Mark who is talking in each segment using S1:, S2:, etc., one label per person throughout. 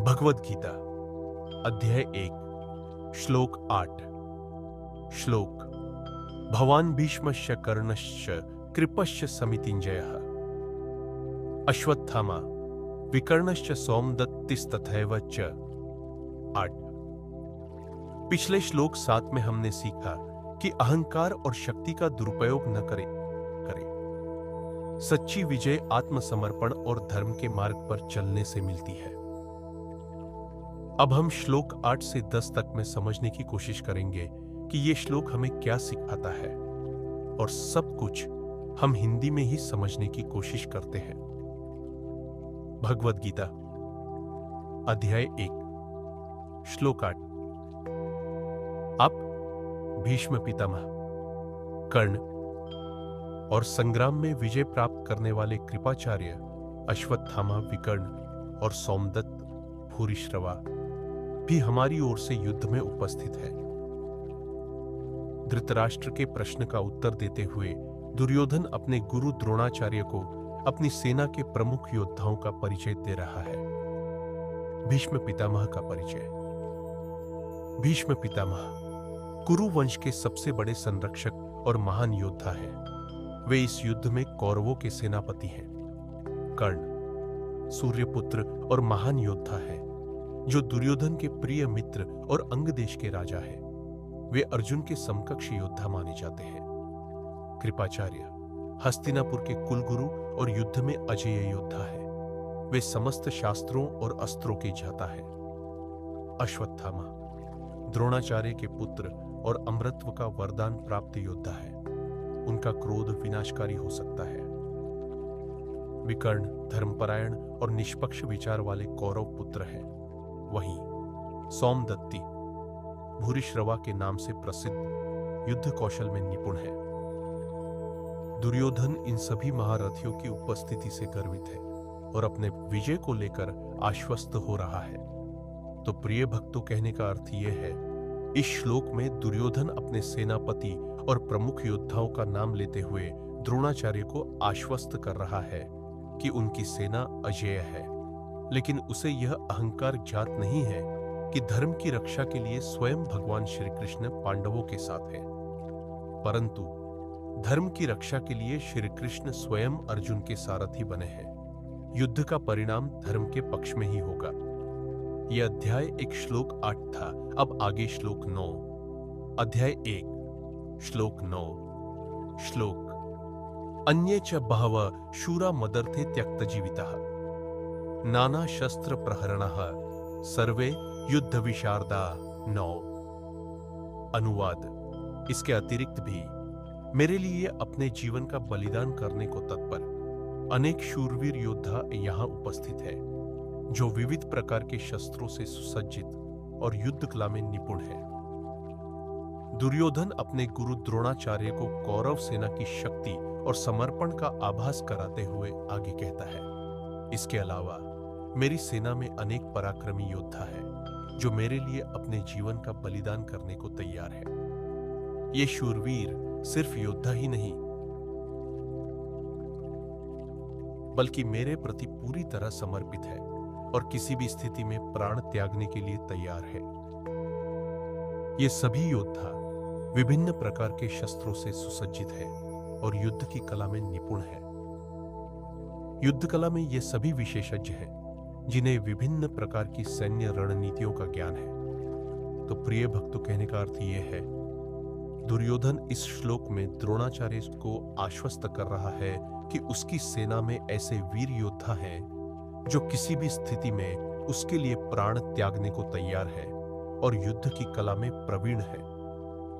S1: भगवद गीता अध्याय 1 श्लोक 8। श्लोक भवान भीष्मश्च कर्णश्च कृपश्च समितिञ्जयः अश्वत्थामा विकर्णश्च सौमदत्तिस्तथैव च। 8। पिछले श्लोक 7 में हमने सीखा कि अहंकार और शक्ति का दुरुपयोग न करें। सच्ची विजय आत्मसमर्पण और धर्म के मार्ग पर चलने से मिलती है। अब हम श्लोक 8 से 10 तक में समझने की कोशिश करेंगे कि यह श्लोक हमें क्या सिखाता है, और सब कुछ हम हिंदी में ही समझने की कोशिश करते हैं। भगवद गीता अध्याय 1 श्लोक 8। अब भीष्म पितामह, कर्ण और संग्राम में विजय प्राप्त करने वाले कृपाचार्य अश्वत्थामा, विकर्ण और सौमदत्त भूरिश्रवा भी हमारी ओर से युद्ध में उपस्थित है। धृतराष्ट्र के प्रश्न का उत्तर देते हुए दुर्योधन अपने गुरु द्रोणाचार्य को अपनी सेना के प्रमुख योद्धाओं का परिचय दे रहा है। भीष्म पितामह का परिचय। भीष्म पितामह कुरु वंश के सबसे बड़े संरक्षक और महान योद्धा हैं। वे इस युद्ध में कौरवों के सेनापति हैं। कर्ण सूर्यपुत्र और महान योद्धा है, जो दुर्योधन के प्रिय मित्र और अंग देश के राजा हैं। वे अर्जुन के समकक्ष योद्धा माने जाते हैं। कृपाचार्य हस्तिनापुर के कुलगुरु और युद्ध में अजेय योद्धा है। वे समस्त शास्त्रों और अस्त्रों के ज्ञाता है। अश्वत्थामा द्रोणाचार्य के पुत्र और अमरत्व का वरदान प्राप्त योद्धा है। उनका क्रोध विनाशकारी हो सकता है। विकर्ण धर्मपरायण और निष्पक्ष विचार वाले कौरव पुत्र हैं। वहीं सौमदत्ती भूरिश्रवा के नाम से प्रसिद्ध युद्ध कौशल में निपुण है। दुर्योधन इन सभी महारथियों की उपस्थिति से गर्वित है और अपने विजय को लेकर आश्वस्त हो रहा है। तो प्रिय भक्तों, कहने का अर्थ यह है, इस श्लोक में दुर्योधन अपने सेनापति और प्रमुख योद्धाओं का नाम लेते हुए द्रोणाचार्य को आश्वस्त कर रहा है कि उनकी सेना अजेय है। लेकिन उसे यह अहंकार ज्ञात नहीं है कि धर्म की रक्षा के लिए स्वयं भगवान श्री कृष्ण पांडवों के साथ हैं, परंतु धर्म की रक्षा के लिए श्री कृष्ण स्वयं अर्जुन के सारथी बने हैं। युद्ध का परिणाम धर्म के पक्ष में ही होगा। यह अध्याय 1 श्लोक 8 था। अब आगे श्लोक 9। अध्याय 1 श्लोक 9। श्लोक अन्ये च बहवः शूरा मदर्थे त्यक्तजीविताः नाना शस्त्र प्रहरणः सर्वे युद्ध विशारदा। 9। अनुवाद। इसके अतिरिक्त भी मेरे लिए अपने जीवन का बलिदान करने को तत्पर अनेक शूरवीर योद्धा यहाँ उपस्थित है, जो विविध प्रकार के शस्त्रों से सुसज्जित और युद्ध कला में निपुण है। दुर्योधन अपने गुरु द्रोणाचार्य को कौरव सेना की शक्ति और समर्पण का आभास कराते हुए आगे कहता है, इसके अलावा मेरी सेना में अनेक पराक्रमी योद्धा है, जो मेरे लिए अपने जीवन का बलिदान करने को तैयार है। ये शूरवीर सिर्फ योद्धा ही नहीं, बल्कि मेरे प्रति पूरी तरह समर्पित है और किसी भी स्थिति में प्राण त्यागने के लिए तैयार है। ये सभी योद्धा विभिन्न प्रकार के शस्त्रों से सुसज्जित है और युद्ध की कला में निपुण है। युद्ध कला में ये सभी विशेषज्ञ हैं, जिन्हें विभिन्न प्रकार की सैन्य रणनीतियों का ज्ञान है। तो प्रिय भक्तों, कहने का अर्थ यह है, दुर्योधन इस श्लोक में द्रोणाचार्य को आश्वस्त कर रहा है कि उसकी सेना में ऐसे वीर योद्धा हैं, जो किसी भी स्थिति में उसके लिए प्राण त्यागने को तैयार है और युद्ध की कला में प्रवीण है।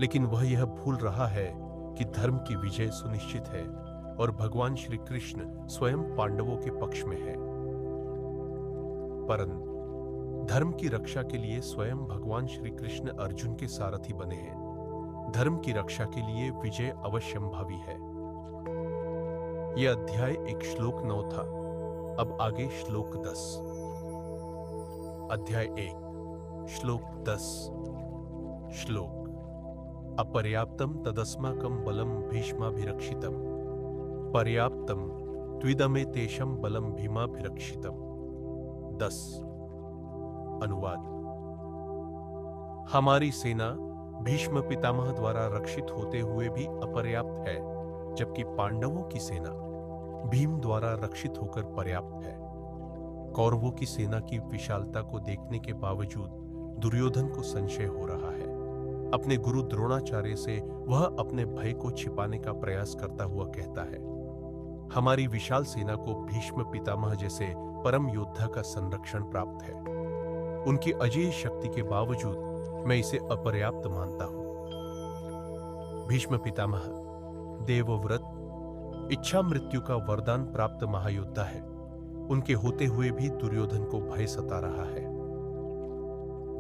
S1: लेकिन वह यह भूल रहा है कि धर्म की विजय सुनिश्चित है और भगवान श्री कृष्ण स्वयं पांडवों के पक्ष में है। परंतु धर्म की रक्षा के लिए स्वयं भगवान श्री कृष्ण अर्जुन के सारथी बने हैं। धर्म की रक्षा के लिए विजय अवश्यंभावी है। यह अध्याय 1 श्लोक 9 था। अब आगे श्लोक 10। अध्याय 1 श्लोक 10। श्लोक अपर्याप्तम तदस्माकं बलम भीष्माभिरक्षितम पर्याप्तम त्विदमे तेषं बलम भीमाभिरक्षितम। 10। अनुवाद। हमारी सेना भीष्म पितामह द्वारा रक्षित होते हुए भी अपर्याप्त है, जबकि पांडवों की सेना भीम द्वारा रक्षित होकर पर्याप्त है। कौरवों की सेना की विशालता को देखने के बावजूद दुर्योधन को संशय हो रहा है। अपने गुरु द्रोणाचार्य से वह अपने भय को छिपाने का प्रयास करता हुआ कहता है, हमारी विशाल सेना को भीष्म पितामह जैसे परम योद्धा का संरक्षण प्राप्त है। उनकी अजेय शक्ति के बावजूद मैं इसे अपर्याप्त मानता हूं। भीष्म पितामह देवव्रत, इच्छा मृत्यु का वरदान प्राप्त महायोद्धा है। उनके होते हुए भी दुर्योधन को भय सता रहा है।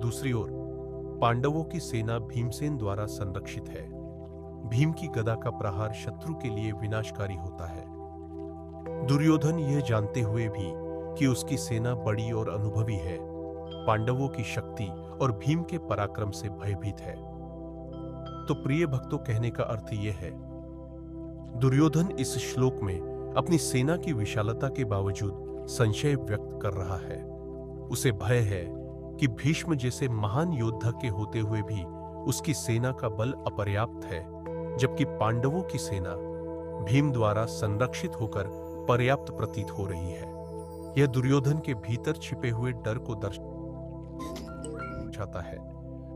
S1: दूसरी ओर पांडवों की सेना भीमसेन द्वारा संरक्षित है। भीम की गदा का प्रहार शत्रु के लिए विनाशकारी होता है। दुर्योधन यह जानते हुए भी कि उसकी सेना बड़ी और अनुभवी है, पांडवों की शक्ति और भीम के पराक्रम से भयभीत है। तो प्रिय भक्तों, कहने का अर्थ यह है, दुर्योधन इस श्लोक में अपनी सेना की विशालता के बावजूद संशय व्यक्त कर रहा है। उसे भय है कि भीष्म जैसे महान योद्धा के होते हुए भी उसकी सेना का बल अपर्याप्त है, जबकि पांडवों की सेना भीम द्वारा संरक्षित होकर पर्याप्त प्रतीत हो रही है। यह दुर्योधन के भीतर छिपे हुए डर को दर्शाता है,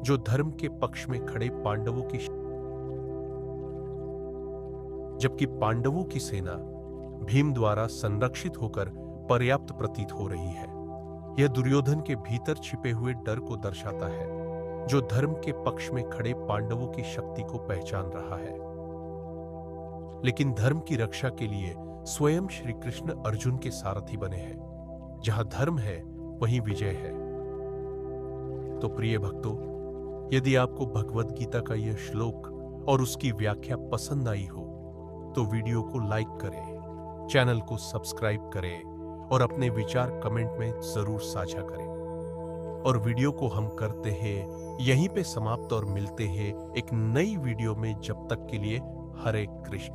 S1: जो धर्म के पक्ष में खड़े पांडवों की, जबकि पांडवों की सेना भीम द्वारा संरक्षित होकर पर्याप्त प्रतीत हो रही है। यह दुर्योधन के भीतर छिपे हुए डर को दर्शाता है, जो धर्म के पक्ष में खड़े पांडवों की शक्ति को पहचान रहा है। लेकिन धर्म की रक्षा के लिए स्वयं श्री कृष्ण अर्जुन के सारथी बने हैं। जहां धर्म है वहीं विजय है। तो प्रिय भक्तों, यदि आपको भगवद गीता का यह श्लोक और उसकी व्याख्या पसंद आई हो तो वीडियो को लाइक करें, चैनल को सब्सक्राइब करें और अपने विचार कमेंट में जरूर साझा करें। और वीडियो को हम करते हैं यहीं पे समाप्त और मिलते हैं एक नई वीडियो में। जब तक के लिए हरे कृष्ण।